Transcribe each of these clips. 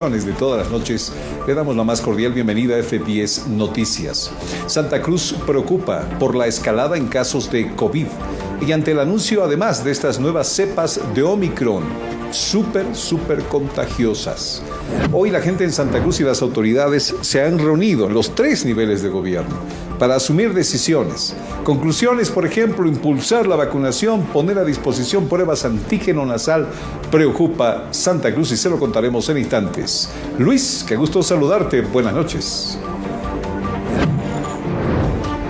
De todas las noches, le damos la más cordial bienvenida a F10 Noticias. Santa Cruz preocupa por la escalada en casos de COVID y ante el anuncio además de estas nuevas cepas de Omicron, súper contagiosas. Hoy la gente en Santa Cruz y las autoridades se han reunido en los 3 niveles de gobierno para asumir decisiones. Conclusiones, por ejemplo, impulsar la vacunación, poner a disposición pruebas antígeno nasal. Preocupa Santa Cruz y se lo contaremos en instantes. Luis, qué gusto saludarte. Buenas noches.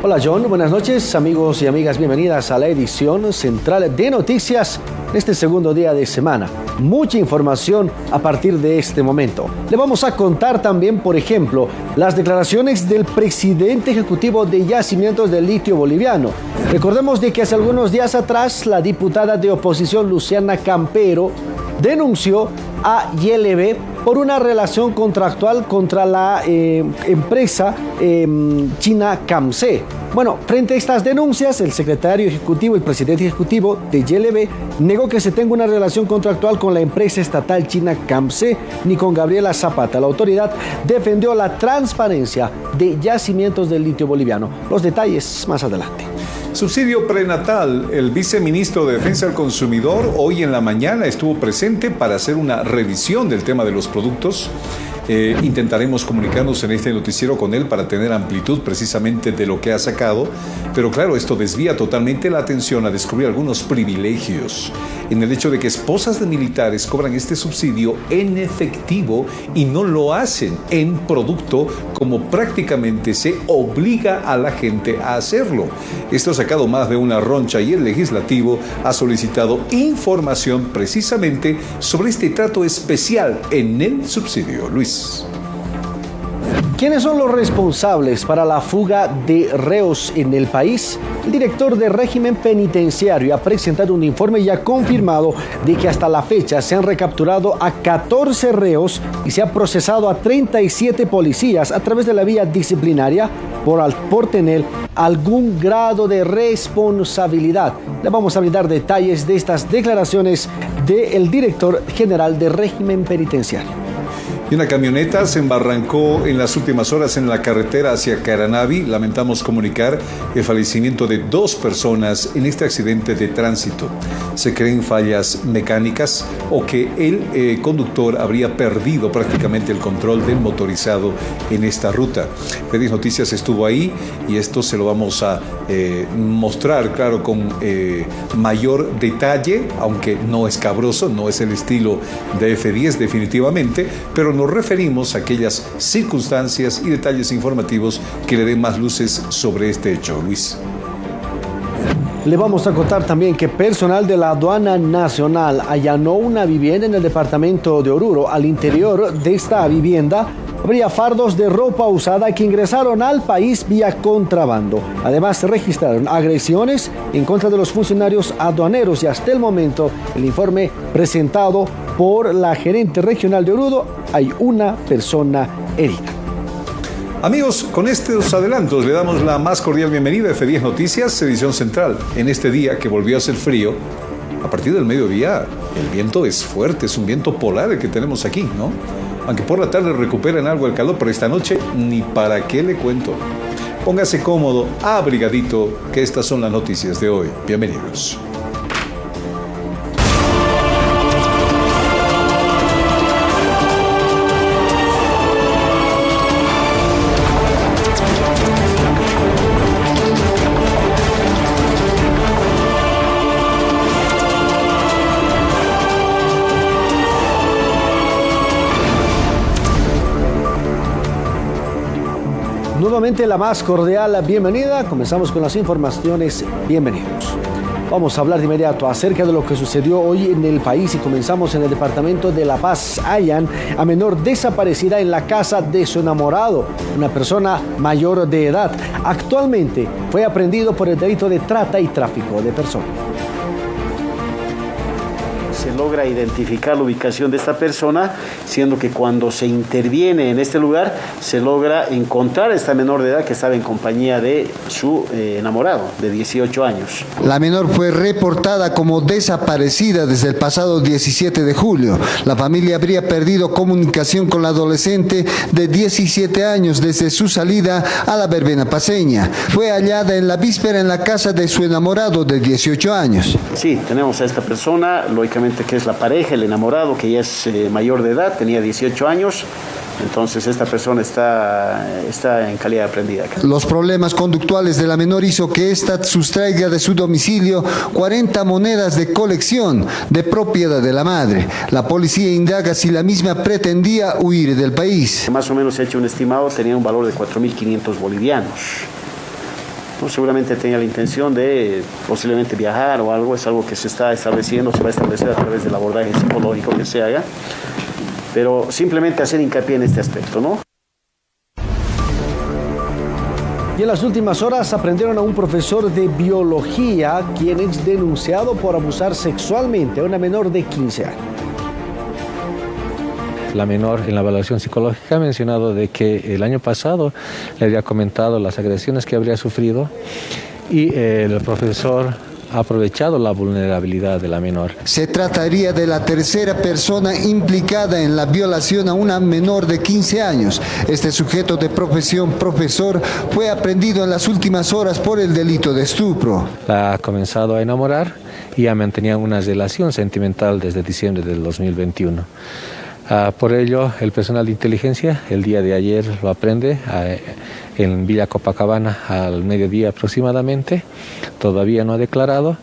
Hola John, buenas noches amigos y amigas, bienvenidas a la edición central de noticias en este segundo día de semana. Mucha información a partir de este momento. Le vamos a contar también, por ejemplo, las declaraciones del presidente ejecutivo de Yacimientos del Litio Boliviano. Recordemos de que hace algunos días atrás la diputada de oposición Luciana Campero denunció a YLB por una relación contractual contra la empresa china Camse. Bueno, frente a estas denuncias, el secretario ejecutivo y presidente ejecutivo de YLB negó que se tenga una relación contractual con la empresa estatal china Camse ni con Gabriela Zapata. La autoridad defendió la transparencia de Yacimientos del Litio Boliviano. Los detalles más adelante. Subsidio prenatal. El viceministro de Defensa del Consumidor hoy en la mañana estuvo presente para hacer una revisión del tema de los productos. Intentaremos comunicarnos en este noticiero con él para tener amplitud precisamente de lo que ha sacado, pero claro, esto desvía totalmente la atención a descubrir algunos privilegios en el hecho de que esposas de militares cobran este subsidio en efectivo y no lo hacen en producto como prácticamente se obliga a la gente a hacerlo. Esto ha sacado más de una roncha y el legislativo ha solicitado información precisamente sobre este trato especial en el subsidio. Luis. ¿Quiénes son los responsables para la fuga de reos en el país? El director de régimen penitenciario ha presentado un informe y ha confirmado de que hasta la fecha se han recapturado a 14 reos y se ha procesado a 37 policías a través de la vía disciplinaria por tener algún grado de responsabilidad. Le vamos a brindar detalles de estas declaraciones del director general de régimen penitenciario. Y una camioneta se embarrancó en las últimas horas en la carretera hacia Caranavi. Lamentamos comunicar el fallecimiento de 2 personas en este accidente de tránsito. Se creen fallas mecánicas o que el conductor habría perdido prácticamente el control del motorizado en esta ruta. F10 Noticias estuvo ahí y esto se lo vamos a mostrar, claro, con mayor detalle, aunque no escabroso, no es el estilo de F10 definitivamente, pero nos referimos a aquellas circunstancias y detalles informativos que le den más luces sobre este hecho. Luis. Le vamos a contar también que personal de la Aduana Nacional allanó una vivienda en el departamento de Oruro. Al interior de esta vivienda habría fardos de ropa usada que ingresaron al país vía contrabando. Además, se registraron agresiones en contra de los funcionarios aduaneros y hasta el momento el informe presentado por la gerente regional de Oruro, hay una persona herida. Amigos, con estos adelantos le damos la más cordial bienvenida a F10 Noticias, edición central. En este día que volvió a hacer frío, a partir del mediodía, el viento es fuerte, es un viento polar el que tenemos aquí, ¿no? Aunque por la tarde recuperan algo el calor, pero esta noche ni para qué le cuento. Póngase cómodo, abrigadito, que estas son las noticias de hoy. Bienvenidos. Nuevamente la más cordial bienvenida. Comenzamos con las informaciones. Bienvenidos. Vamos a hablar de inmediato acerca de lo que sucedió hoy en el país y comenzamos en el departamento de La Paz. Hallan a menor desaparecida en la casa de su enamorado, una persona mayor de edad. Actualmente fue aprehendido por el delito de trata y tráfico de personas. se logra identificar la ubicación de esta persona, siendo que cuando se interviene en este lugar se logra encontrar a esta menor de edad que estaba en compañía de su enamorado de 18 años. La menor fue reportada como desaparecida desde el pasado 17 de julio. La familia habría perdido comunicación con la adolescente de 17 años desde su salida a la verbena paceña. Fue hallada en la víspera en la casa de su enamorado de 18 años. Sí, tenemos a esta persona, lógicamente que es la pareja, el enamorado, que ya es mayor de edad, tenía 18 años. Entonces esta persona está en calidad de aprendida. Los problemas conductuales de la menor hizo que ésta sustraiga de su domicilio 40 monedas de colección de propiedad de la madre. La policía indaga si la misma pretendía huir del país. Más o menos se ha hecho un estimado, tenía un valor de 4.500 bolivianos. Pues seguramente tenía la intención de posiblemente viajar o algo, es algo que se está estableciendo, se va a establecer a través del abordaje psicológico que se haga. Pero simplemente hacer hincapié en este aspecto, ¿no? Y en las últimas horas aprendieron a un profesor de biología, quien es denunciado por abusar sexualmente a una menor de 15 años. La menor en la evaluación psicológica ha mencionado de que el año pasado le había comentado las agresiones que habría sufrido y el profesor ha aprovechado la vulnerabilidad de la menor. Se trataría de la tercera persona implicada en la violación a una menor de 15 años. Este sujeto de profesión profesor fue aprehendido en las últimas horas por el delito de estupro. La ha comenzado a enamorar y ya mantenía una relación sentimental desde diciembre del 2021. Por ello, el personal de inteligencia el día de ayer lo aprende en Villa Copacabana al mediodía aproximadamente. Todavía no ha declarado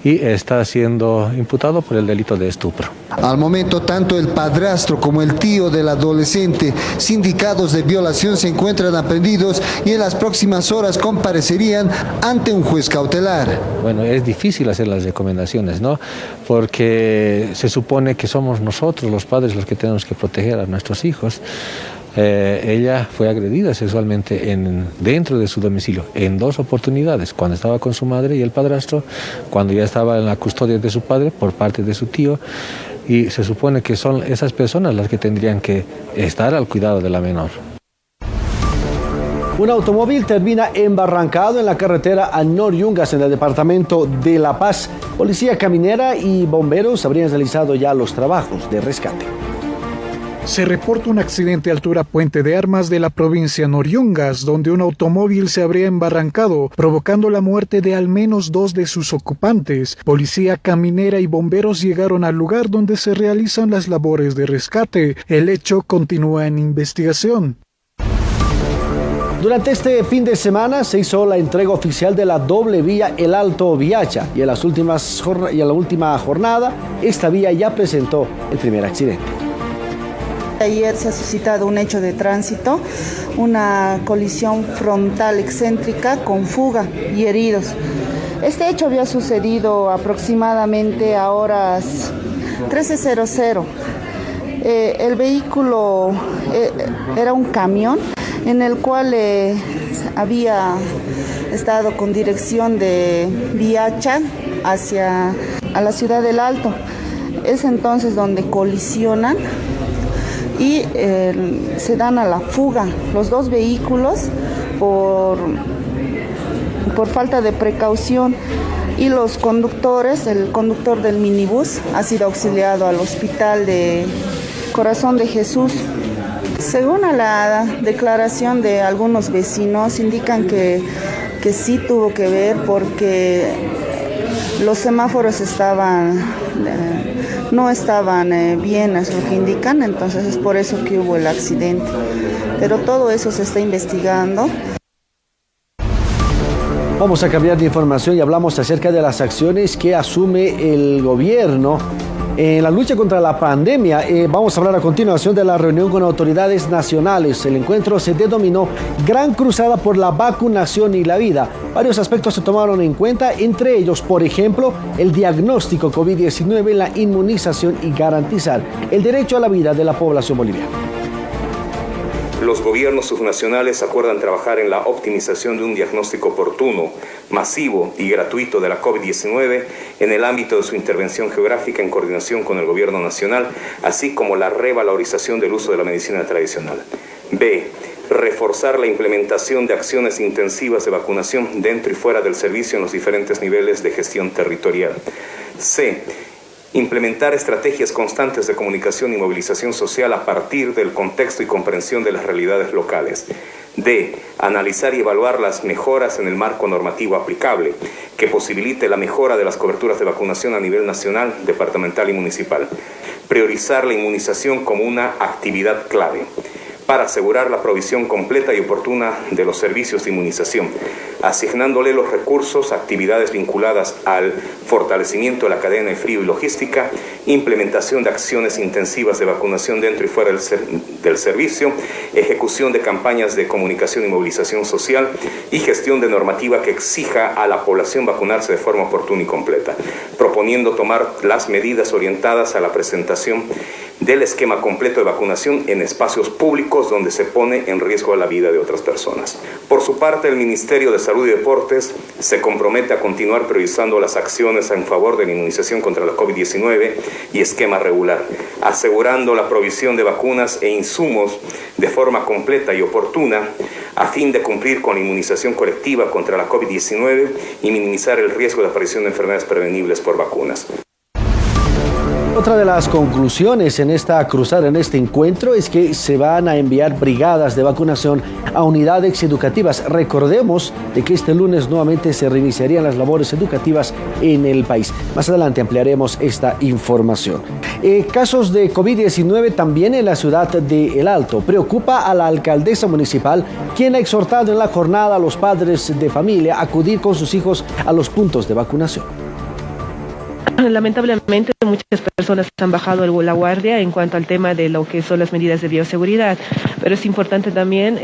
y está siendo imputado por el delito de estupro. Al momento, tanto el padrastro como el tío del adolescente, sindicados de violación, se encuentran aprehendidos y en las próximas horas comparecerían ante un juez cautelar. Bueno, es difícil hacer las recomendaciones, ¿no? Porque se supone que somos nosotros, los padres, los que tenemos que proteger a nuestros hijos. Ella fue agredida sexualmente dentro de su domicilio en 2 oportunidades, cuando estaba con su madre y el padrastro, cuando ya estaba en la custodia de su padre por parte de su tío, y se supone que son esas personas las que tendrían que estar al cuidado de la menor. Un automóvil termina embarrancado en la carretera a Noriungas, en el departamento de La Paz. Policía caminera y bomberos habrían realizado ya los trabajos de rescate. Se reporta un accidente a altura Puente de Armas de la provincia Noriungas, donde un automóvil se habría embarrancado, provocando la muerte de al menos 2 de sus ocupantes. Policía caminera y bomberos llegaron al lugar donde se realizan las labores de rescate. El hecho continúa en investigación. Durante este fin de semana se hizo la entrega oficial de la doble vía El Alto Viacha y en la última jornada esta vía ya presentó el primer accidente. Ayer se ha suscitado un hecho de tránsito, una colisión frontal excéntrica con fuga y heridos. Este hecho había sucedido aproximadamente a horas 13:00. El vehículo era un camión en el cual había estado con dirección de Viacha a la ciudad del Alto. Es entonces donde colisionan y se dan a la fuga los 2 vehículos por falta de precaución, y los conductores, el conductor del minibús ha sido auxiliado al hospital de Corazón de Jesús. Según a la declaración de algunos vecinos, indican que sí tuvo que ver porque los semáforos no estaban bien, es lo que indican, entonces es por eso que hubo el accidente. Pero todo eso se está investigando. Vamos a cambiar de información y hablamos acerca de las acciones que asume el gobierno en la lucha contra la pandemia. Vamos a hablar a continuación de la reunión con autoridades nacionales. El encuentro se denominó Gran Cruzada por la Vacunación y la Vida. Varios aspectos se tomaron en cuenta, entre ellos, por ejemplo, el diagnóstico COVID-19, la inmunización y garantizar el derecho a la vida de la población boliviana. Los gobiernos subnacionales acuerdan trabajar en la optimización de un diagnóstico oportuno, masivo y gratuito de la COVID-19 en el ámbito de su intervención geográfica en coordinación con el gobierno nacional, así como la revalorización del uso de la medicina tradicional. B. Reforzar la implementación de acciones intensivas de vacunación dentro y fuera del servicio en los diferentes niveles de gestión territorial. C. Implementar estrategias constantes de comunicación y movilización social a partir del contexto y comprensión de las realidades locales. D. Analizar y evaluar las mejoras en el marco normativo aplicable, que posibilite la mejora de las coberturas de vacunación a nivel nacional, departamental y municipal. Priorizar la inmunización como una actividad clave para asegurar la provisión completa y oportuna de los servicios de inmunización, asignándole los recursos a actividades vinculadas al fortalecimiento de la cadena de frío y logística, implementación de acciones intensivas de vacunación dentro y fuera del servicio, ejecución de campañas de comunicación y movilización social y gestión de normativa que exija a la población vacunarse de forma oportuna y completa, proponiendo tomar las medidas orientadas a la presentación del esquema completo de vacunación en espacios públicos donde se pone en riesgo la vida de otras personas. Por su parte, el Ministerio de Salud y Deportes se compromete a continuar priorizando las acciones en favor de la inmunización contra la COVID-19 y esquema regular, asegurando la provisión de vacunas e insumos de forma completa y oportuna a fin de cumplir con la inmunización colectiva contra la COVID-19 y minimizar el riesgo de aparición de enfermedades prevenibles por vacunas. Otra de las conclusiones en esta cruzada, en este encuentro, es que se van a enviar brigadas de vacunación a unidades educativas. Recordemos de que este lunes nuevamente se reiniciarían las labores educativas en el país. Más adelante ampliaremos esta información. Casos de COVID-19 también en la ciudad de El Alto. Preocupa a la alcaldesa municipal, quien ha exhortado en la jornada a los padres de familia a acudir con sus hijos a los puntos de vacunación. Lamentablemente muchas personas han bajado la guardia en cuanto al tema de lo que son las medidas de bioseguridad, pero es importante también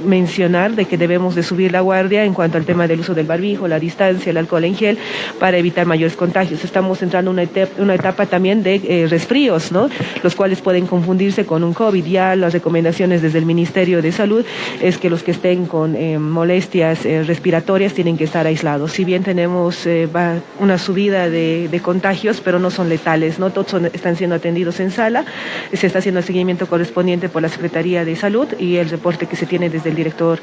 mencionar de que debemos de subir la guardia en cuanto al tema del uso del barbijo, la distancia, el alcohol en gel, para evitar mayores contagios. Estamos entrando en una etapa también de resfríos, ¿no?, los cuales pueden confundirse con un COVID. Ya las recomendaciones desde el Ministerio de Salud es que los que estén con molestias respiratorias tienen que estar aislados. Si bien tenemos una subida de contagios, pero no son letales, ¿no? Todos están siendo atendidos en sala, se está haciendo el seguimiento correspondiente por la Secretaría de Salud y el reporte que se tiene desde el director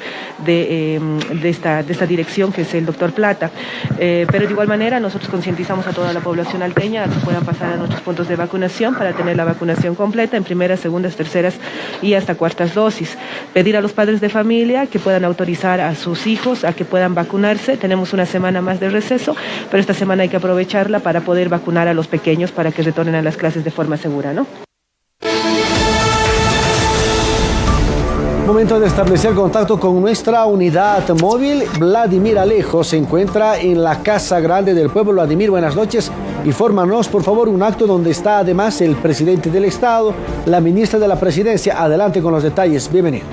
de esta dirección, que es el doctor Plata. Pero de igual manera nosotros concientizamos a toda la población alteña a que puedan pasar a nuestros puntos de vacunación para tener la vacunación completa en primeras, segundas, terceras y hasta cuartas dosis. Pedir a los padres de familia que puedan autorizar a sus hijos a que puedan vacunarse. Tenemos una semana más de receso, pero esta semana hay que aprovecharla para poder vacunar a los pequeños para que retornen a las clases de forma segura, ¿no? Momento de establecer contacto con nuestra unidad móvil. Vladimir Alejo se encuentra en la Casa Grande del Pueblo. Vladimir, buenas noches. Infórmanos, por favor, un acto donde está además el presidente del Estado, la ministra de la Presidencia. Adelante con los detalles. Bienvenido.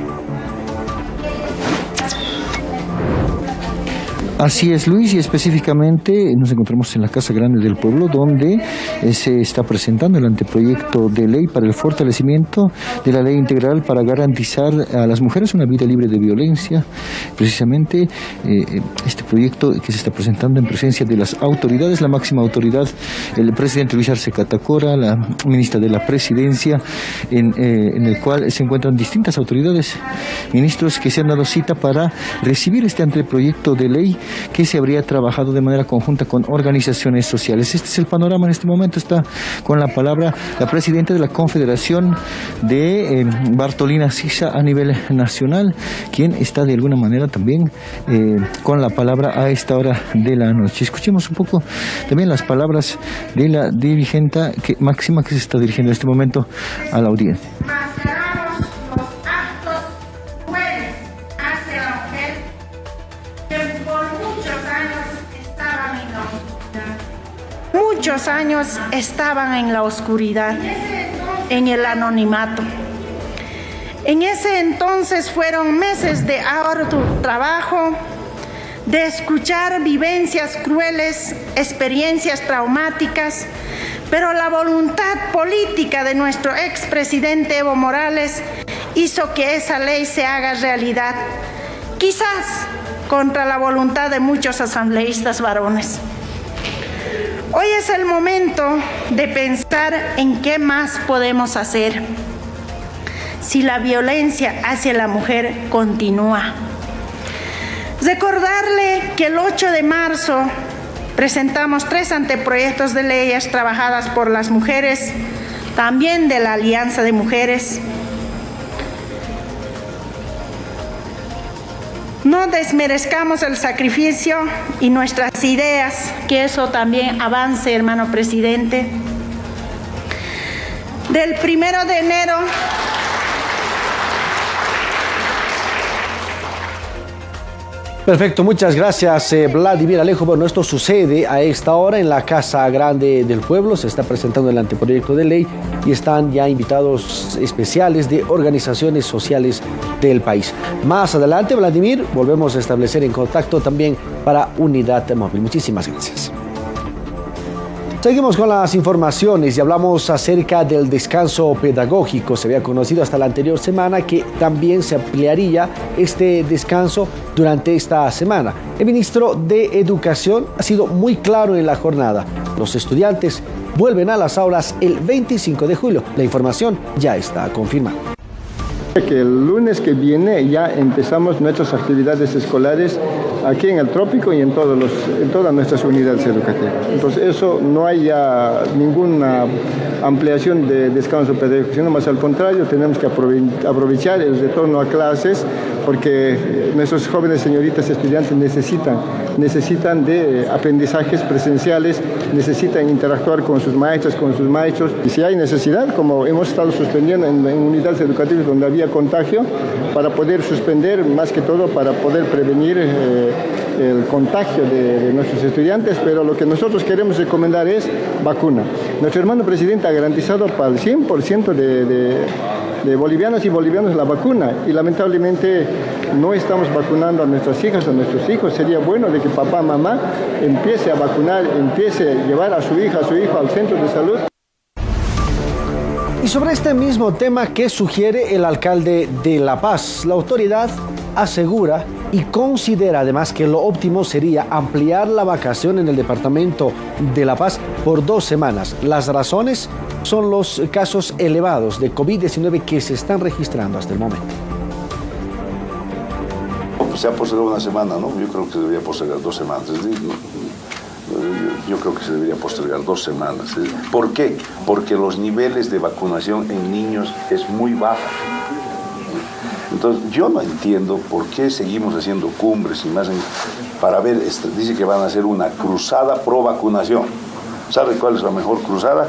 Así es, Luis, y específicamente nos encontramos en la Casa Grande del Pueblo, donde se está presentando el anteproyecto de ley para el fortalecimiento de la ley integral para garantizar a las mujeres una vida libre de violencia. Precisamente este proyecto que se está presentando en presencia de las autoridades, la máxima autoridad, el presidente Luis Arce Catacora, la ministra de la Presidencia, en el cual se encuentran distintas autoridades, ministros que se han dado cita para recibir este anteproyecto de ley que se habría trabajado de manera conjunta con organizaciones sociales. Este es el panorama en este momento. Está con la palabra la presidenta de la Confederación de Bartolina Sisa a nivel nacional, quien está de alguna manera también con la palabra a esta hora de la noche. Escuchemos un poco también las palabras de la dirigente máxima que se está dirigiendo en este momento a la audiencia. Muchos años estaban en la oscuridad, en el anonimato. En ese entonces fueron meses de arduo trabajo, de escuchar vivencias crueles, experiencias traumáticas, pero la voluntad política de nuestro expresidente Evo Morales hizo que esa ley se haga realidad, quizás contra la voluntad de muchos asambleístas varones. Hoy es el momento de pensar en qué más podemos hacer si la violencia hacia la mujer continúa. Recordarle que el 8 de marzo presentamos 3 anteproyectos de leyes trabajadas por las mujeres, también de la Alianza de Mujeres. No desmerezcamos el sacrificio y nuestras ideas, que eso también avance, hermano presidente. Del 1 de enero Perfecto, muchas gracias Vladimir Alejo. Bueno, esto sucede a esta hora en la Casa Grande del Pueblo. Se está presentando el anteproyecto de ley y están ya invitados especiales de organizaciones sociales del país. Más adelante, Vladimir, volvemos a establecer en contacto también para Unidad Móvil. Muchísimas gracias. Seguimos con las informaciones y hablamos acerca del descanso pedagógico. Se había conocido hasta la anterior semana que también se ampliaría este descanso durante esta semana. El ministro de Educación ha sido muy claro en la jornada. Los estudiantes vuelven a las aulas el 25 de julio. La información ya está confirmada. Que el lunes que viene ya empezamos nuestras actividades escolares aquí en el Trópico y en todas nuestras unidades educativas. Entonces eso no hay ya ninguna ampliación de descanso pedagógico, sino más al contrario, tenemos que aprovechar el retorno a clases porque nuestros jóvenes señoritas estudiantes necesitan de aprendizajes presenciales, necesitan interactuar con sus maestras, con sus maestros. Y si hay necesidad, como hemos estado suspendiendo en unidades educativas donde había contagio, para poder suspender, más que todo para poder prevenir el contagio de nuestros estudiantes, pero lo que nosotros queremos recomendar es vacuna. Nuestro hermano presidente ha garantizado para el 100% de bolivianas y bolivianos la vacuna y lamentablemente no estamos vacunando a nuestras hijas, a nuestros hijos. Sería bueno de que papá, mamá empiece a vacunar, empiece a llevar a su hija, a su hijo al centro de salud. Y sobre este mismo tema, ¿qué sugiere el alcalde de La Paz? La autoridad asegura y considera además que lo óptimo sería ampliar la vacación en el departamento de La Paz por 2 semanas. Las razones son los casos elevados de COVID-19 que se están registrando hasta el momento. Se ha postergado una semana, ¿no? Yo creo que se debería postergar 2 semanas. Yo creo que se debería postergar 2 semanas. ¿Por qué? Porque los niveles de vacunación en niños es muy bajo. Entonces, yo no entiendo por qué seguimos haciendo cumbres y más para ver, dice que van a hacer una cruzada pro vacunación. ¿Sabe cuál es la mejor cruzada?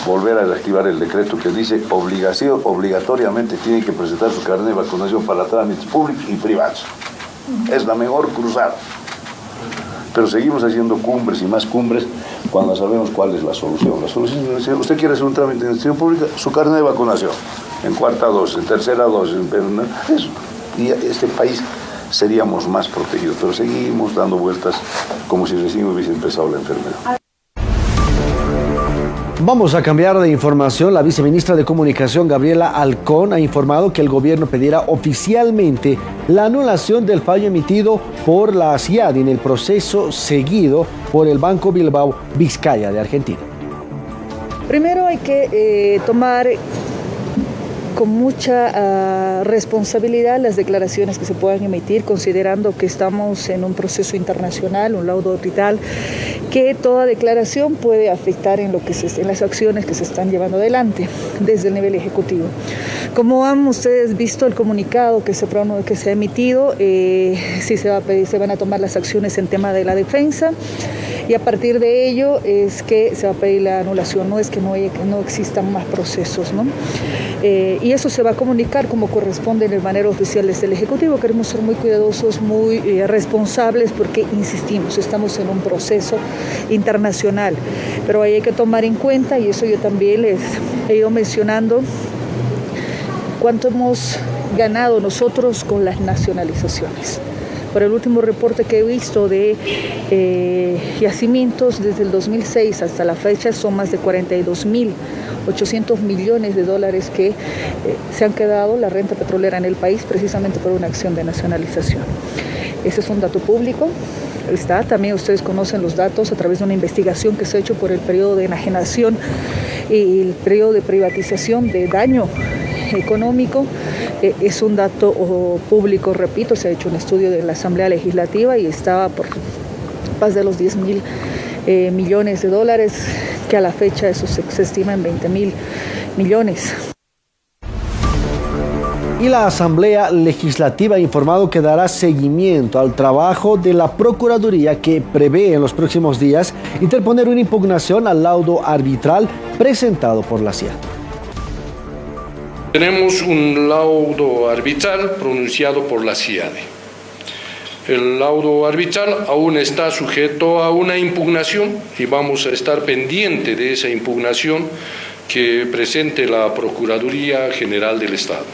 Volver a reactivar el decreto que dice obligatoriamente tienen que presentar su carnet de vacunación para trámites públicos y privados. Es la mejor cruzada. Pero seguimos haciendo cumbres y más cumbres cuando sabemos cuál es la solución. La solución es decir, usted quiere hacer un trámite de institución pública, su carnet de vacunación, en 4ª dosis, en 3ª dosis, eso. Y este país seríamos más protegidos, pero seguimos dando vueltas como si recién hubiese empezado la enfermedad. Vamos a cambiar de información. La viceministra de Comunicación, Gabriela Alcón, ha informado que el gobierno pedirá oficialmente la anulación del fallo emitido por la CIADI en el proceso seguido por el Banco Bilbao Vizcaya de Argentina. Primero hay que tomar con mucha responsabilidad las declaraciones que se puedan emitir, considerando que estamos en un proceso internacional, un laudo arbitral, que toda declaración puede afectar en las acciones que se están llevando adelante desde el nivel ejecutivo. Como han ustedes visto el comunicado que se ha emitido, sí se van a tomar las acciones en tema de la defensa y a partir de ello es que se va a pedir la anulación, no es que no existan más procesos, ¿no? Y eso se va a comunicar como corresponde de manera oficial desde el Ejecutivo. Queremos ser muy cuidadosos, muy responsables porque, insistimos, estamos en un proceso internacional, pero ahí hay que tomar en cuenta, y eso yo también les he ido mencionando, cuánto hemos ganado nosotros con las nacionalizaciones. Por el último reporte que he visto de yacimientos desde el 2006 hasta la fecha son más de 42.000 800 millones de dólares que se han quedado la renta petrolera en el país precisamente por una acción de nacionalización. Ese es un dato público. También ustedes conocen los datos a través de una investigación que se ha hecho por el periodo de enajenación y el periodo de privatización de daño económico. Es un dato público, repito, se ha hecho un estudio de la Asamblea Legislativa y estaba por más de los 10.000 millones de dólares, que a la fecha eso se estima en 20.000 millones. Y la Asamblea Legislativa ha informado que dará seguimiento al trabajo de la Procuraduría, que prevé en los próximos días interponer una impugnación al laudo arbitral presentado por la CIA. Tenemos un laudo arbitral pronunciado por la CIADE. El laudo arbitral aún está sujeto a una impugnación y vamos a estar pendiente de esa impugnación que presente la Procuraduría General del Estado.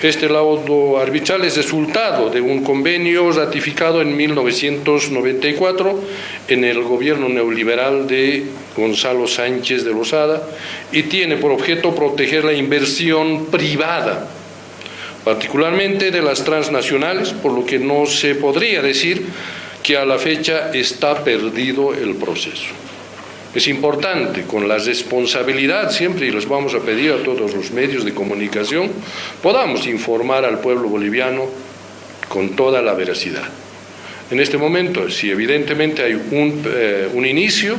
Este laudo arbitral es resultado de un convenio ratificado en 1994 en el gobierno neoliberal de Gonzalo Sánchez de Lozada y tiene por objeto proteger la inversión privada, particularmente de las transnacionales, por lo que no se podría decir que a la fecha está perdido el proceso. Es importante, con la responsabilidad siempre, y les vamos a pedir a todos los medios de comunicación, podamos informar al pueblo boliviano con toda la veracidad. En este momento, sí, evidentemente hay un inicio,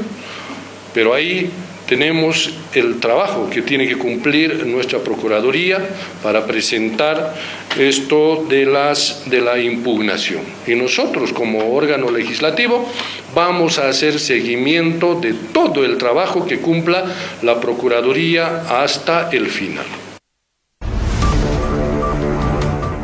pero ahí tenemos el trabajo que tiene que cumplir nuestra Procuraduría para presentar esto de la impugnación. Y nosotros, como órgano legislativo, vamos a hacer seguimiento de todo el trabajo que cumpla la Procuraduría hasta el final.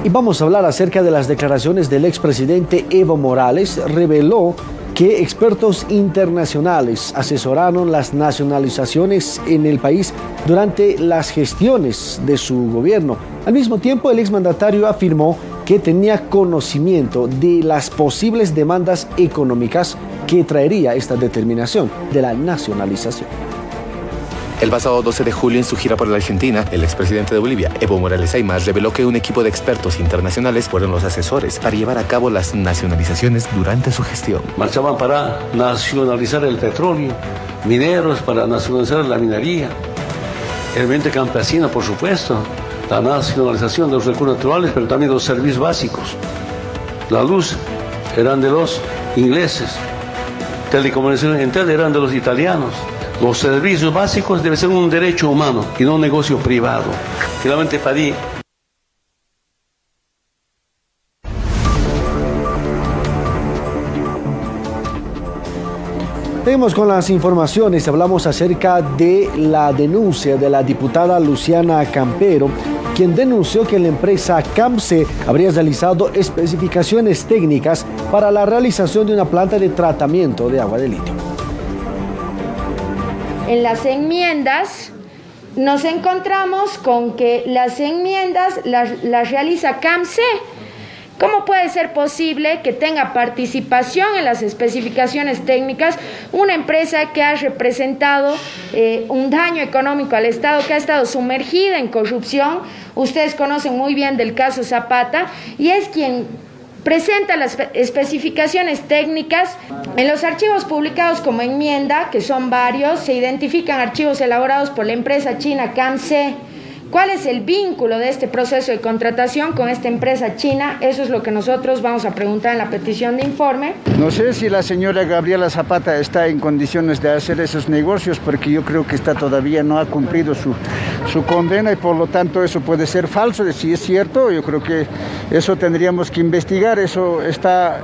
Y vamos a hablar acerca de las declaraciones del expresidente Evo Morales. Reveló que expertos internacionales asesoraron las nacionalizaciones en el país durante las gestiones de su gobierno. Al mismo tiempo, el exmandatario afirmó que tenía conocimiento de las posibles demandas económicas que traería esta determinación de la nacionalización. El pasado 12 de julio, en su gira por la Argentina, el expresidente de Bolivia, Evo Morales Aymas, reveló que un equipo de expertos internacionales fueron los asesores para llevar a cabo las nacionalizaciones durante su gestión. Marchaban para nacionalizar el petróleo, mineros para nacionalizar la minería, el ambiente campesino, por supuesto, la nacionalización de los recursos naturales, pero también los servicios básicos. La luz eran de los ingleses, telecomunicaciones Entel eran de los italianos. Los servicios básicos deben ser un derecho humano y no un negocio privado. Finalmente pedí. Seguimos con las informaciones. Hablamos acerca de la denuncia de la diputada Luciana Campero, quien denunció que la empresa CAMSE habría realizado especificaciones técnicas para la realización de una planta de tratamiento de agua de litio. En las enmiendas nos encontramos con que las enmiendas las realiza CAMSE. ¿Cómo puede ser posible que tenga participación en las especificaciones técnicas una empresa que ha representado un daño económico al Estado, que ha estado sumergida en corrupción? Ustedes conocen muy bien del caso Zapata, y es quien presenta las especificaciones técnicas. En los archivos publicados como enmienda, que son varios, se identifican archivos elaborados por la empresa china CAMSE. ¿Cuál es el vínculo de este proceso de contratación con esta empresa china? Eso es lo que nosotros vamos a preguntar en la petición de informe. No sé si la señora Gabriela Zapata está en condiciones de hacer esos negocios, porque yo creo que todavía no ha cumplido su condena y por lo tanto eso puede ser falso. Si es cierto, yo creo que eso tendríamos que investigar. Eso está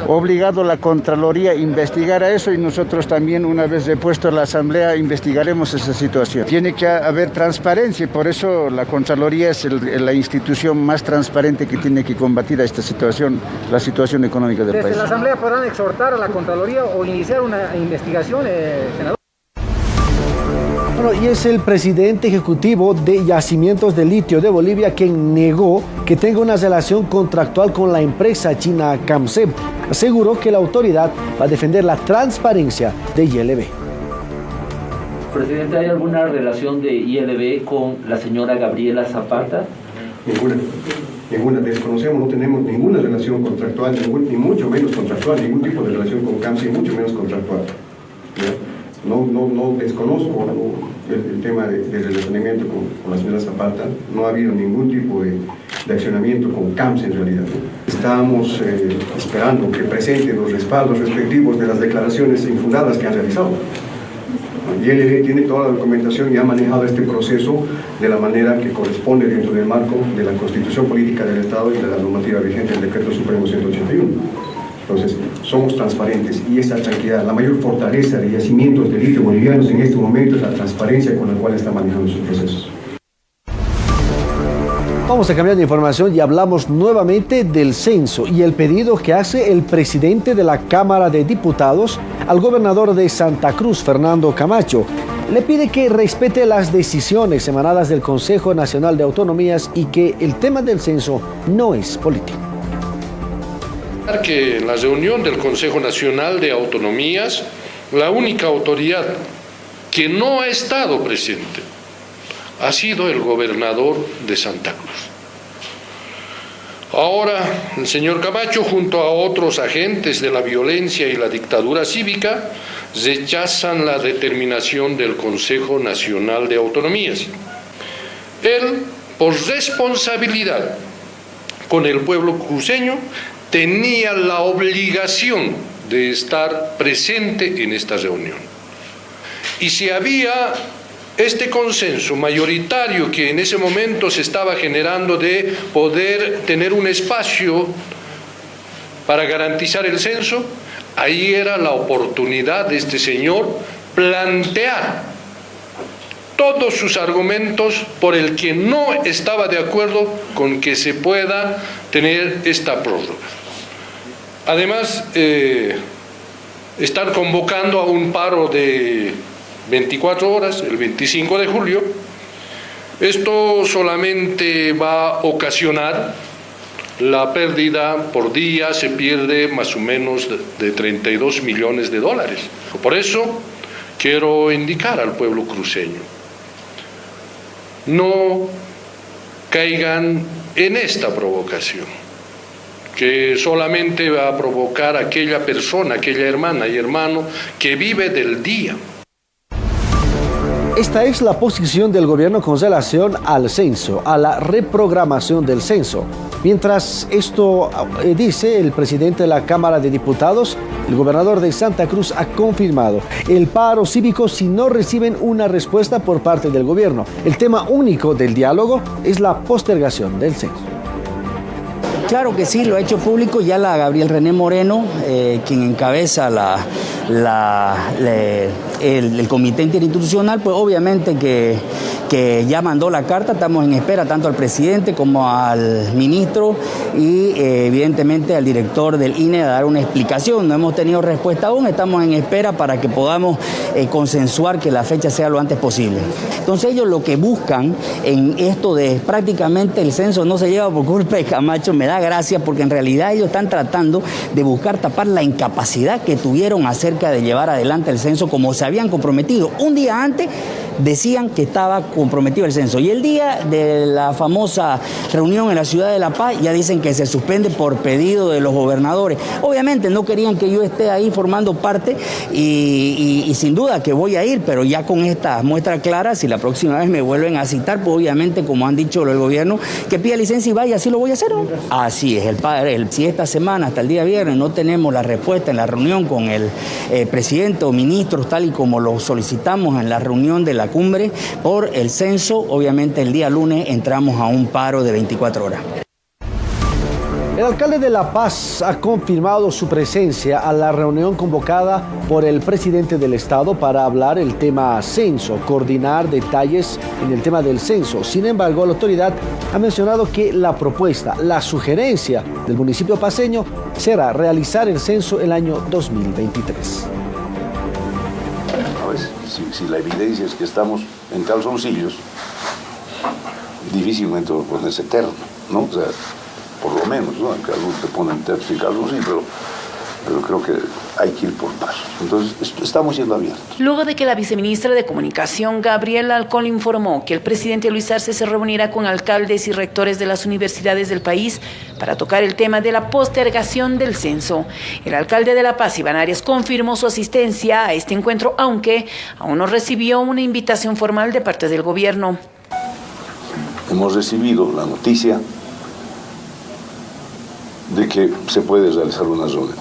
obligado la Contraloría a investigar a eso, y nosotros también, una vez depuesto la Asamblea, investigaremos esa situación. Tiene que haber transparencia y por eso la Contraloría es la institución más transparente que tiene que combatir a esta situación, la situación económica del país. ¿Desde la Asamblea podrán exhortar a la Contraloría o iniciar una investigación, senador? Bueno, y es el presidente ejecutivo de Yacimientos de Litio de Bolivia quien negó que tenga una relación contractual con la empresa china CAMSE. Aseguró que la autoridad va a defender la transparencia de YLB. Presidente, ¿hay alguna relación de ILB con la señora Gabriela Zapata? Ninguna, desconocemos, no tenemos ninguna relación contractual, ni mucho menos contractual, ningún tipo de relación con CAMSE, mucho menos contractual. No desconozco el tema de relacionamiento con la señora Zapata, no ha habido ningún tipo de accionamiento con CAMSE en realidad. Estamos esperando que presenten los respaldos respectivos de las declaraciones infundadas que han realizado. ILB tiene toda la documentación y ha manejado este proceso de la manera que corresponde dentro del marco de la Constitución Política del Estado y de la normativa vigente del Decreto Supremo 181. Entonces, somos transparentes y esa tranquilidad, la mayor fortaleza de yacimientos de litio bolivianos en este momento es la transparencia con la cual está manejando sus procesos. Vamos a cambiar de información y hablamos nuevamente del censo y el pedido que hace el presidente de la Cámara de Diputados al gobernador de Santa Cruz, Fernando Camacho. Le pide que respete las decisiones emanadas del Consejo Nacional de Autonomías y que el tema del censo no es político. Que en la reunión del Consejo Nacional de Autonomías, la única autoridad que no ha estado presente ha sido el gobernador de Santa Cruz. Ahora, el señor Camacho, junto a otros agentes de la violencia y la dictadura cívica, rechazan la determinación del Consejo Nacional de Autonomías. Él, por responsabilidad con el pueblo cruceño, tenía la obligación de estar presente en esta reunión. Y si había este consenso mayoritario que en ese momento se estaba generando de poder tener un espacio para garantizar el censo, ahí era la oportunidad de este señor plantear todos sus argumentos por el que no estaba de acuerdo con que se pueda tener esta prórroga. Además, están convocando a un paro de 24 horas, el 25 de julio. Esto solamente va a ocasionar la pérdida por día, se pierde más o menos de 32 millones de dólares. Por eso quiero indicar al pueblo cruceño, no caigan en esta provocación, que solamente va a provocar aquella persona, aquella hermana y hermano que vive del día. Esta es la posición del gobierno con relación al censo, a la reprogramación del censo. Mientras esto dice el presidente de la Cámara de Diputados, el gobernador de Santa Cruz ha confirmado el paro cívico si no reciben una respuesta por parte del gobierno. El tema único del diálogo es la postergación del censo. Claro que sí, lo ha hecho público ya la Gabriel René Moreno, quien encabeza el comité interinstitucional, pues obviamente que ya mandó la carta, estamos en espera tanto al presidente como al ministro y evidentemente al director del INE a dar una explicación. No hemos tenido respuesta aún, estamos en espera para que podamos consensuar que la fecha sea lo antes posible. Entonces ellos lo que buscan en esto de prácticamente el censo no se lleva por culpa de Camacho, me da gracia porque en realidad ellos están tratando de buscar tapar la incapacidad que tuvieron acerca de llevar adelante el censo como se habían comprometido. Un día antes decían que estaba comprometido el censo y el día de la famosa reunión en la ciudad de La Paz ya dicen que se suspende por pedido de los gobernadores. Obviamente no querían que yo esté ahí formando parte y sin duda que voy a ir, pero ya con esta muestra clara, si la próxima vez me vuelven a citar, pues obviamente como han dicho el gobierno, que pida licencia y vaya, así lo voy a hacer, ¿no? Así es, si esta semana hasta el día viernes no tenemos la respuesta en la reunión con el presidente o ministros tal y como lo solicitamos en la reunión de la cumbre por el censo, obviamente el día lunes entramos a un paro de 24 horas. El alcalde de La Paz ha confirmado su presencia a la reunión convocada por el presidente del estado para hablar el tema censo, coordinar detalles en el tema del censo. Sin embargo, la autoridad ha mencionado que la propuesta, la sugerencia del municipio paceño será realizar el censo el año 2023. A ver, si la evidencia es que estamos en calzoncillos, difícilmente ponerse eterno, ¿no? O sea, por lo menos, ¿no? Que algunos te ponen tercio y calzoncillo, pero pero creo que hay que ir por pasos. Entonces, estamos yendo abiertos. Luego de que la viceministra de Comunicación, Gabriela Alcón, informó que el presidente Luis Arce se reunirá con alcaldes y rectores de las universidades del país para tocar el tema de la postergación del censo. El alcalde de La Paz, Iván Arias, confirmó su asistencia a este encuentro, aunque aún no recibió una invitación formal de parte del gobierno. Hemos recibido la noticia de que se puede realizar una reunión.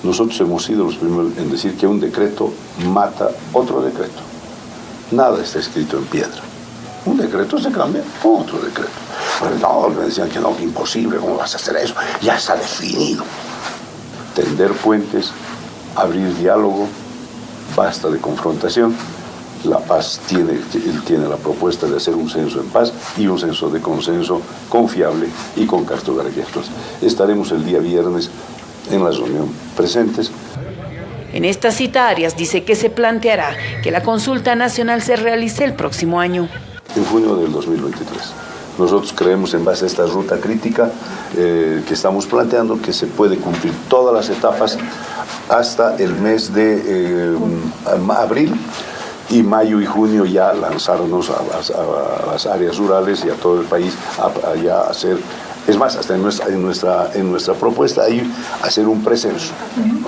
Nosotros hemos sido los primeros en decir que un decreto mata otro decreto. Nada está escrito en piedra. Un decreto se cambia por otro decreto. Pero no, me decían que no, imposible, ¿cómo vas a hacer eso? Ya está definido. Tender puentes, abrir diálogo, basta de confrontación. La Paz tiene la propuesta de hacer un censo en paz y un censo de consenso confiable y con cartografías. Estaremos el día viernes en la reunión presentes. En esta cita, Arias dice que se planteará que la consulta nacional se realice el próximo año. En junio del 2023. Nosotros creemos, en base a esta ruta crítica que estamos planteando, que se puede cumplir todas las etapas hasta el mes de abril, y mayo y junio ya lanzarnos a las áreas rurales y a todo el país a hacer. Es más, hasta en nuestra propuesta hay hacer un precenso,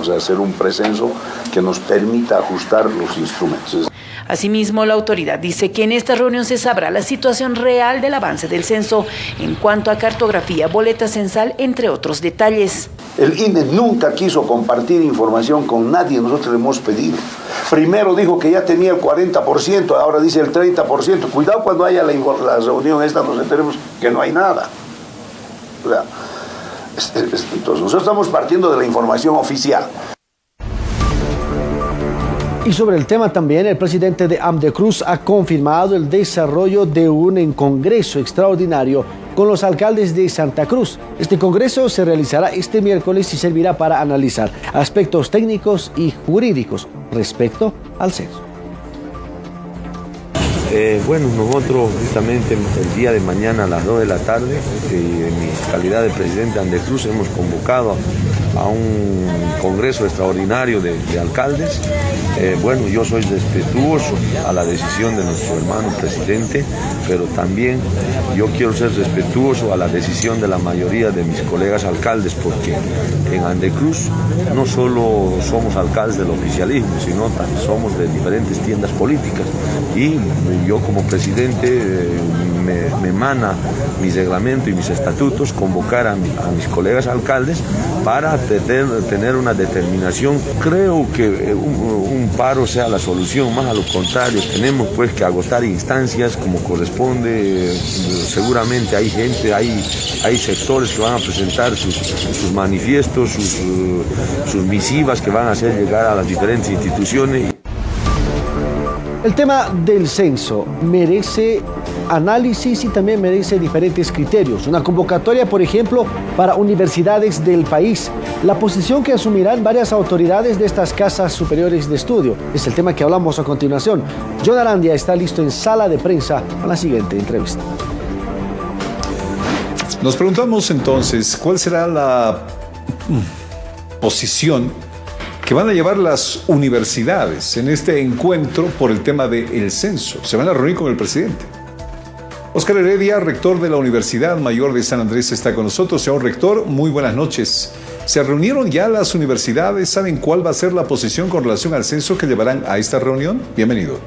o sea, hacer un precenso que nos permita ajustar los instrumentos. Asimismo, la autoridad dice que en esta reunión se sabrá la situación real del avance del censo en cuanto a cartografía, boleta censal, entre otros detalles. El INE nunca quiso compartir información con nadie, nosotros le hemos pedido. Primero dijo que ya tenía el 40%, ahora dice el 30%. Cuidado cuando haya la reunión esta, nos enteremos que no hay nada. O sea, entonces nosotros estamos partiendo de la información oficial. Y sobre el tema también, el presidente de AMDECRUZ ha confirmado el desarrollo de un congreso extraordinario con los alcaldes de Santa Cruz. Este congreso se realizará este miércoles y servirá para analizar aspectos técnicos y jurídicos respecto al censo. Bueno, nosotros justamente el día de mañana a las 2 de la tarde, en mi calidad de presidente de AMDECRUZ, hemos convocado a un congreso extraordinario de alcaldes. Bueno, yo soy respetuoso a la decisión de nuestro hermano presidente, pero también yo quiero ser respetuoso a la decisión de la mayoría de mis colegas alcaldes, porque en AMDECRUZ no solo somos alcaldes del oficialismo, sino también somos de diferentes tiendas políticas. Y yo como presidente me emana mi reglamento y mis estatutos convocar a mis colegas alcaldes para tener una determinación. Creo que un paro sea la solución, más a lo contrario, tenemos pues que agotar instancias como corresponde. Seguramente hay gente, hay sectores que van a presentar sus manifiestos, sus misivas que van a hacer llegar a las diferentes instituciones. El tema del censo merece análisis y también merece diferentes criterios. Una convocatoria, por ejemplo, para universidades del país. La posición que asumirán varias autoridades de estas casas superiores de estudio. Es el tema que hablamos a continuación. John Arandia está listo en sala de prensa para la siguiente entrevista. Nos preguntamos entonces, ¿cuál será la posición que van a llevar las universidades en este encuentro por el tema del censo? Se van a reunir con el presidente. Óscar Heredia, rector de la Universidad Mayor de San Andrés, está con nosotros. Señor rector, muy buenas noches. ¿Se reunieron ya las universidades? ¿Saben cuál va a ser la posición con relación al censo que llevarán a esta reunión? Bienvenido.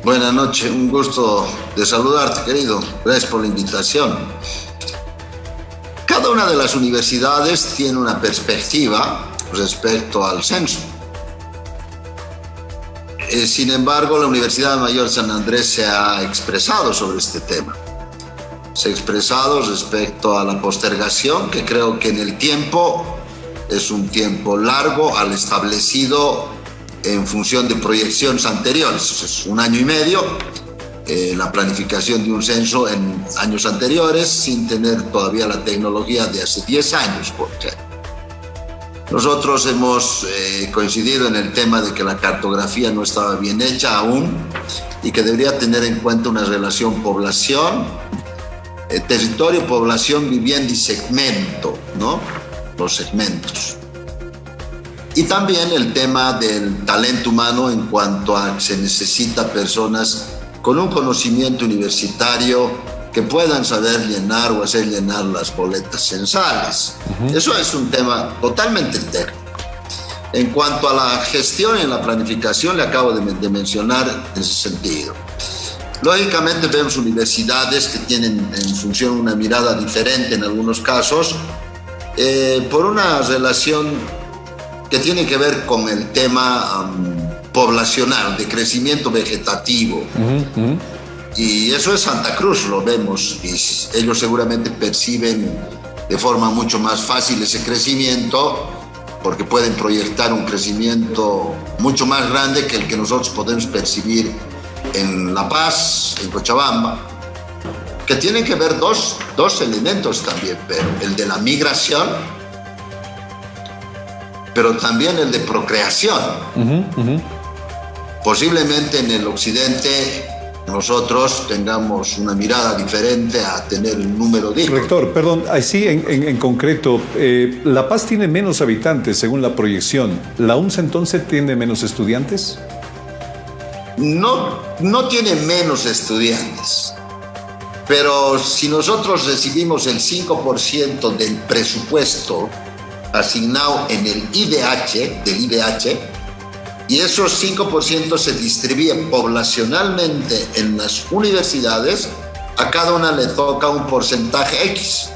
Buenas noches, un gusto de saludarte, querido. Gracias por la invitación. Cada una de las universidades tiene una perspectiva respecto al censo. Sin embargo, la Universidad Mayor de San Andrés se ha expresado sobre este tema. Se ha expresado respecto a la postergación, que creo que en el tiempo es un tiempo largo al establecido en función de proyecciones anteriores. Es 1 año y medio, la planificación de un censo en años anteriores, sin tener todavía la tecnología de hace 10 años, por ejemplo. Nosotros hemos coincidido en el tema de que la cartografía no estaba bien hecha aún y que debería tener en cuenta una relación población, territorio, población, vivienda y segmento, ¿no? los segmentos. Y también el tema del talento humano en cuanto a que se necesita personas con un conocimiento universitario que puedan saber llenar o hacer llenar las boletas censales. Eso es un tema totalmente técnico. En cuanto a la gestión y la planificación, le acabo de mencionar en ese sentido. Lógicamente vemos universidades que tienen en función una mirada diferente en algunos casos, por una relación que tiene que ver con el tema poblacional, de crecimiento vegetativo. Y eso es Santa Cruz, lo vemos, y ellos seguramente perciben de forma mucho más fácil ese crecimiento, porque pueden proyectar un crecimiento mucho más grande que el que nosotros podemos percibir en La Paz, en Cochabamba, que tienen que ver dos elementos también, pero el de la migración, pero también el de procreación. Posiblemente en el occidente nosotros tengamos una mirada diferente a tener un número de hijos. Rector, perdón, así en concreto, La Paz tiene menos habitantes según la proyección. ¿La UNSA entonces tiene menos estudiantes? No tiene menos estudiantes, pero si nosotros recibimos el 5% del presupuesto asignado en el IDH, y esos 5% se distribuyen poblacionalmente en las universidades, a cada una le toca un porcentaje X.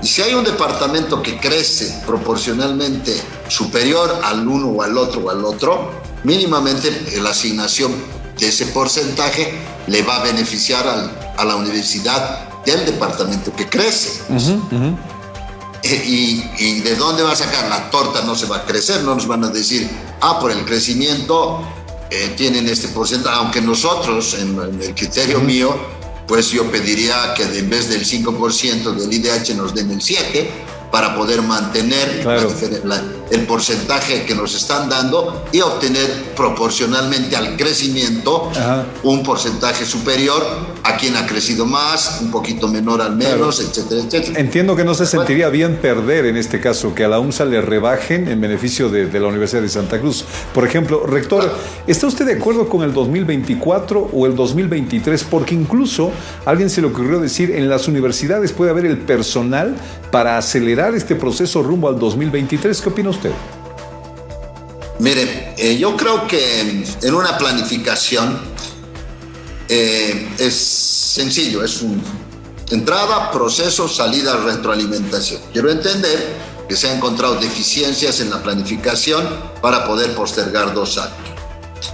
Y si hay un departamento que crece proporcionalmente superior al uno o al otro, mínimamente la asignación de ese porcentaje le va a beneficiar a la universidad del departamento que crece. ¿Y de dónde va a sacar? La torta no se va a crecer, no nos van a decir, por el crecimiento tienen este porcentaje, aunque nosotros, en el criterio mío, pues yo pediría que en vez del 5% del IDH nos den el 7% para poder mantener el porcentaje que nos están dando y obtener proporcionalmente al crecimiento un porcentaje superior a quien ha crecido más, un poquito menor al menos, etcétera, etcétera. Entiendo que no se sentiría bien perder en este caso, que a la UNSA le rebajen en beneficio de la Universidad de Santa Cruz. Por ejemplo, rector, ¿está usted de acuerdo con el 2024 o el 2023? Porque incluso a alguien se le ocurrió decir, en las universidades puede haber el personal para acelerar este proceso rumbo al 2023. ¿Qué opina usted? Mire, yo creo que en una planificación es sencillo, es entrada, proceso, salida, retroalimentación. Quiero entender que se han encontrado deficiencias en la planificación para poder postergar 2 años.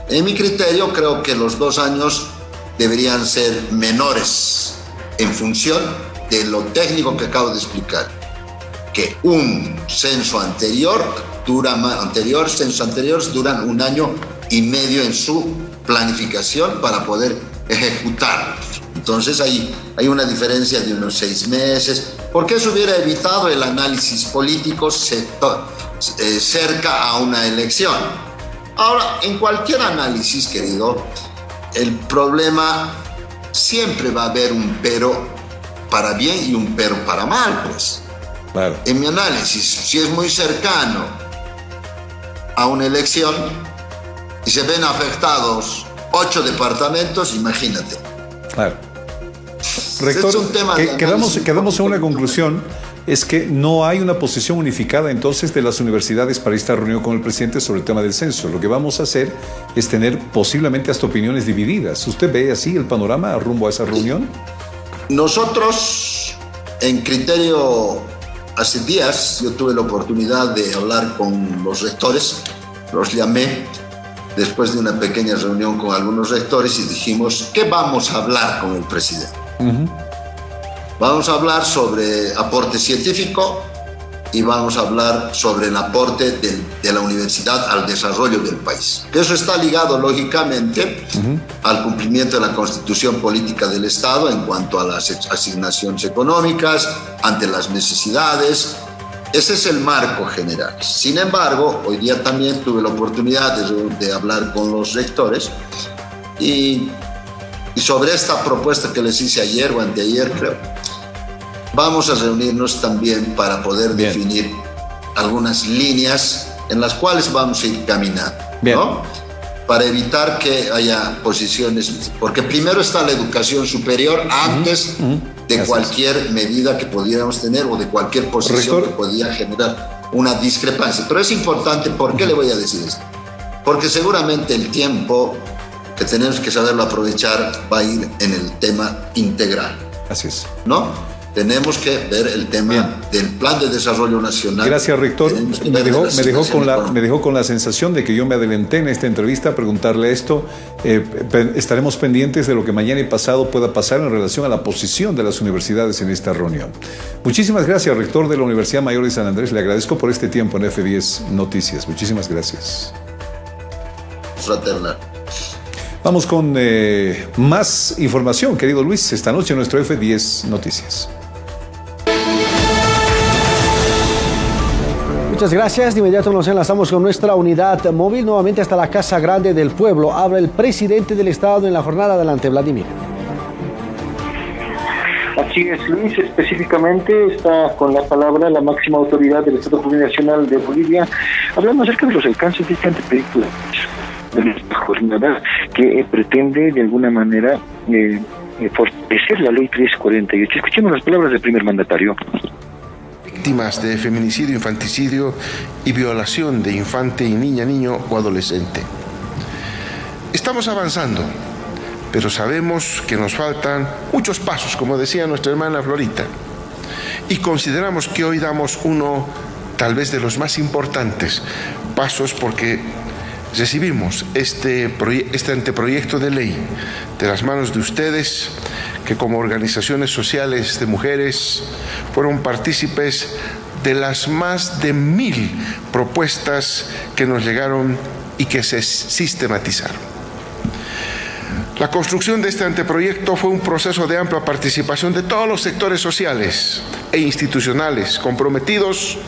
En mi criterio, creo que los 2 años deberían ser menores en función de lo técnico que acabo de explicar, que un censo anterior duran 1 año y medio en su planificación para poder ejecutarlo. Entonces hay una diferencia de unos 6 meses, porque eso hubiera evitado el análisis político cerca a una elección. Ahora, en cualquier análisis, querido, el problema siempre va a haber un pero para bien y un pero para mal, pues. Claro. En mi análisis, si es muy cercano a una elección y se ven afectados 8 departamentos, imagínate. Claro. Rector, es un tema quedamos en una conclusión, es que no hay una posición unificada entonces de las universidades para esta reunión con el presidente sobre el tema del censo. Lo que vamos a hacer es tener posiblemente hasta opiniones divididas. ¿Usted ve así el panorama rumbo a esa reunión? Nosotros, en criterio, hace días yo tuve la oportunidad de hablar con los rectores, los llamé después de una pequeña reunión con algunos rectores y dijimos, ¿qué vamos a hablar con el presidente? Vamos a hablar sobre aporte científico y vamos a hablar sobre el aporte de la universidad al desarrollo del país. Eso está ligado, lógicamente, al cumplimiento de la Constitución Política del Estado en cuanto a las asignaciones económicas, ante las necesidades. Ese es el marco general. Sin embargo, hoy día también tuve la oportunidad de hablar con los rectores y sobre esta propuesta que les hice ayer o anteayer, creo, vamos a reunirnos también para poder definir algunas líneas en las cuales vamos a ir caminando, ¿no? Para evitar que haya posiciones, porque primero está la educación superior antes de cualquier medida que pudiéramos tener o de cualquier posición que podía generar una discrepancia. Pero es importante, ¿por qué le voy a decir esto? Porque seguramente el tiempo que tenemos que saberlo aprovechar va a ir en el tema integral. Así es. ¿No? Tenemos que ver el tema del Plan de Desarrollo Nacional. Gracias, rector. Me dejó con la sensación de que yo me adelanté en esta entrevista a preguntarle esto. Estaremos pendientes de lo que mañana y pasado pueda pasar en relación a la posición de las universidades en esta reunión. Muchísimas gracias, rector de la Universidad Mayor de San Andrés. Le agradezco por este tiempo en F10 Noticias. Muchísimas gracias. Fraternal. Vamos con más información, querido Luis, esta noche en nuestro F10 Noticias. Muchas gracias. De inmediato nos enlazamos con nuestra unidad móvil nuevamente hasta la Casa Grande del Pueblo. Habla el presidente del Estado en la jornada. Adelante, Vladimir. Así es, Luis. Específicamente está con la palabra la máxima autoridad del Estado Plurinacional de Bolivia, hablando acerca de los alcances de este anteproyecto de nuestra jornada, que pretende de alguna manera fortalecer la ley 348. Escuchemos las palabras del primer mandatario. Víctimas de feminicidio, infanticidio y violación de infante y niño o adolescente. Estamos avanzando, pero sabemos que nos faltan muchos pasos, como decía nuestra hermana Florita, y consideramos que hoy damos uno, tal vez de los más importantes pasos, porque recibimos este anteproyecto de ley de las manos de ustedes, que como organizaciones sociales de mujeres fueron partícipes de las más de 1000 propuestas que nos llegaron y que se sistematizaron. La construcción de este anteproyecto fue un proceso de amplia participación de todos los sectores sociales e institucionales comprometidos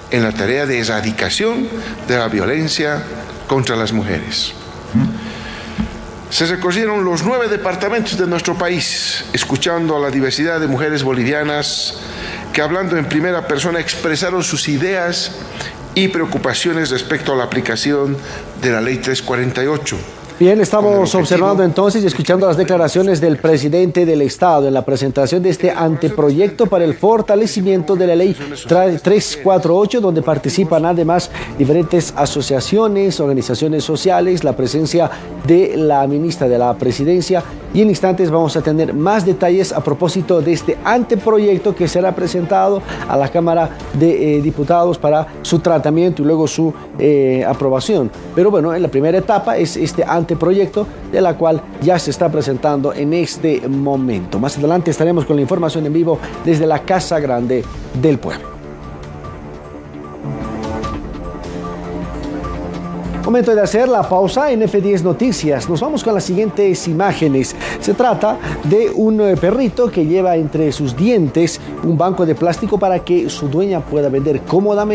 en la tarea de erradicación de la violencia contra las mujeres. Se recorrieron los 9 departamentos de nuestro país, escuchando a la diversidad de mujeres bolivianas que, hablando en primera persona, expresaron sus ideas y preocupaciones respecto a la aplicación de la Ley 348. Bien, estamos observando entonces y escuchando las declaraciones del presidente del Estado en la presentación de este anteproyecto para el fortalecimiento de la Ley 348, donde participan además diferentes asociaciones, organizaciones sociales, la presencia de la ministra de la Presidencia, y en instantes vamos a tener más detalles a propósito de este anteproyecto que será presentado a la Cámara de Diputados para su tratamiento y luego su aprobación. Pero bueno, en la primera etapa es este anteproyecto, de la cual ya se está presentando en este momento. Más adelante estaremos con la información en vivo desde la Casa Grande del Pueblo. Momento de hacer la pausa en F10 Noticias. Nos vamos con las siguientes imágenes. Se trata de un perrito que lleva entre sus dientes un banco de plástico para que su dueña pueda vender cómodamente